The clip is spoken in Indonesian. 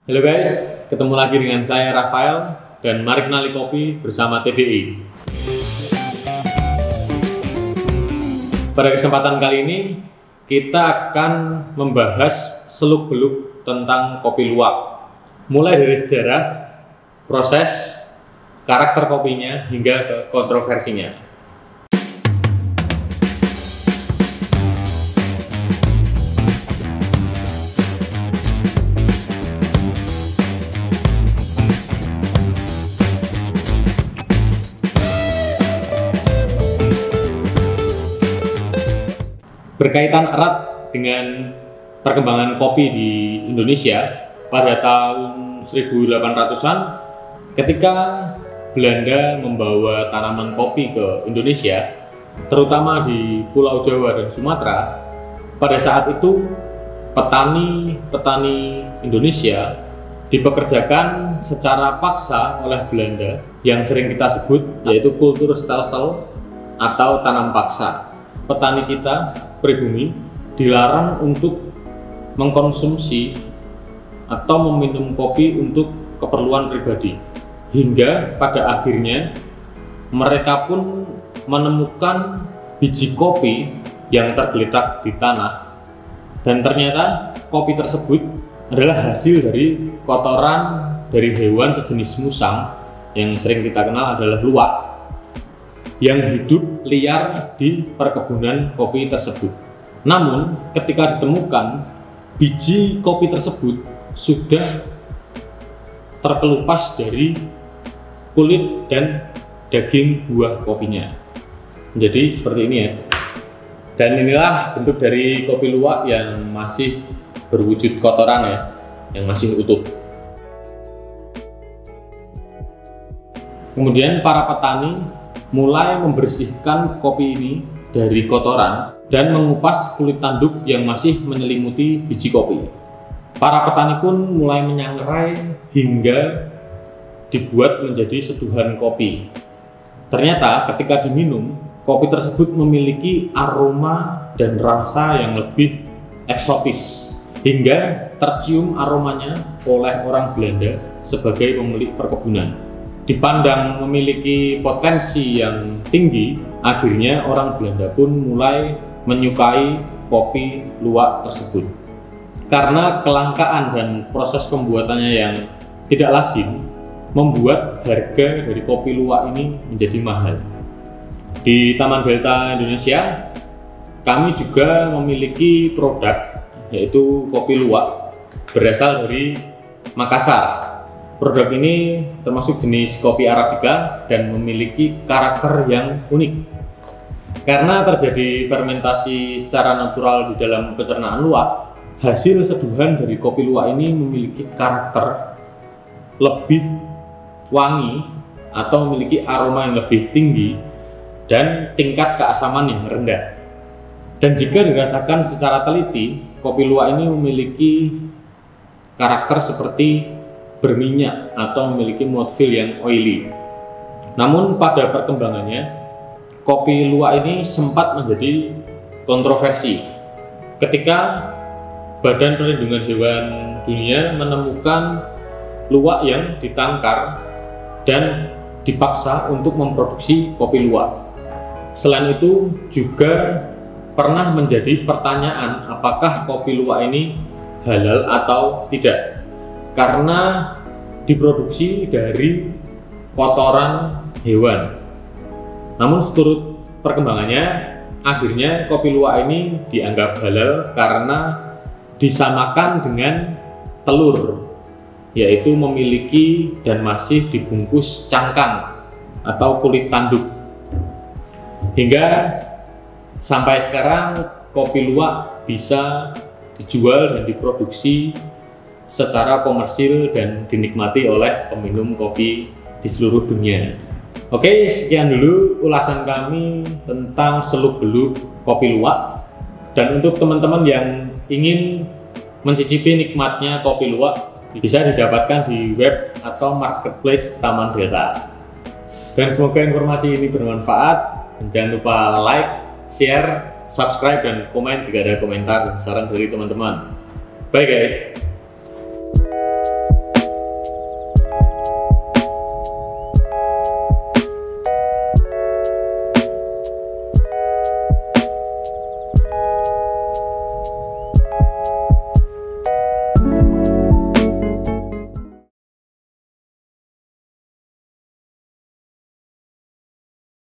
Halo guys, ketemu lagi dengan saya Rafael dan mari kenali kopi bersama TDI. Pada kesempatan kali ini kita akan membahas seluk-beluk tentang kopi luwak, mulai dari sejarah, proses, karakter kopinya hingga ke kontroversinya. Berkaitan erat dengan perkembangan kopi di Indonesia pada tahun 1800-an ketika Belanda membawa tanaman kopi ke Indonesia, terutama di Pulau Jawa dan Sumatera. Pada saat itu petani-petani Indonesia dipekerjakan secara paksa oleh Belanda yang sering kita sebut yaitu kultur stelsel atau tanam paksa. Petani kita pribumi dilarang untuk mengkonsumsi atau meminum kopi untuk keperluan pribadi, hingga pada akhirnya mereka pun menemukan biji kopi yang tergeletak di tanah, dan ternyata kopi tersebut adalah hasil dari kotoran dari hewan sejenis musang yang sering kita kenal adalah luwak yang hidup liar di perkebunan kopi tersebut. Namun ketika ditemukan, biji kopi tersebut sudah terkelupas dari kulit dan daging buah kopinya. Jadi seperti ini ya. Dan inilah bentuk dari kopi luwak yang masih berwujud kotoran ya, yang masih utuh. Kemudian para petani mulai membersihkan kopi ini dari kotoran dan mengupas kulit tanduk yang masih menyelimuti biji kopi. Para petani pun mulai menyangrai hingga dibuat menjadi seduhan kopi. Ternyata ketika diminum, kopi tersebut memiliki aroma dan rasa yang lebih eksotis, hingga tercium aromanya oleh orang Belanda sebagai pemilik perkebunan. Dipandang memiliki potensi yang tinggi, akhirnya orang Belanda pun mulai menyukai kopi luwak tersebut. Karena kelangkaan dan proses pembuatannya yang tidak lazim, membuat harga dari kopi luwak ini menjadi mahal. Di Taman Delta Indonesia, kami juga memiliki produk yaitu kopi luwak berasal dari Makassar. Produk ini termasuk jenis kopi Arabica dan memiliki karakter yang unik. Karena terjadi fermentasi secara natural di dalam pencernaan luwak, hasil seduhan dari kopi luwak ini memiliki karakter lebih wangi atau memiliki aroma yang lebih tinggi dan tingkat keasaman yang rendah. Dan jika dirasakan secara teliti, kopi luwak ini memiliki karakter seperti berminyak atau memiliki mouthfeel yang oily. Namun pada perkembangannya, kopi luwak ini sempat menjadi kontroversi ketika Badan Perlindungan Hewan Dunia menemukan luwak yang ditangkar dan dipaksa untuk memproduksi kopi luwak. Selain itu juga pernah menjadi pertanyaan apakah kopi luwak ini halal atau tidak, karena diproduksi dari kotoran hewan. Namun seturut perkembangannya, akhirnya kopi luwak ini dianggap halal karena disamakan dengan telur, yaitu memiliki dan masih dibungkus cangkang atau kulit tanduk. Hingga sampai sekarang kopi luwak bisa dijual dan diproduksi secara komersil dan dinikmati oleh peminum kopi di seluruh dunia. Oke, sekian dulu ulasan kami tentang seluk-beluk kopi luwak. Dan untuk teman-teman yang ingin mencicipi nikmatnya kopi luwak, bisa didapatkan di web atau marketplace Taman Delta. Dan semoga informasi ini bermanfaat. Dan jangan lupa like, share, subscribe, dan komen jika ada komentar dan saran dari teman-teman. Bye guys.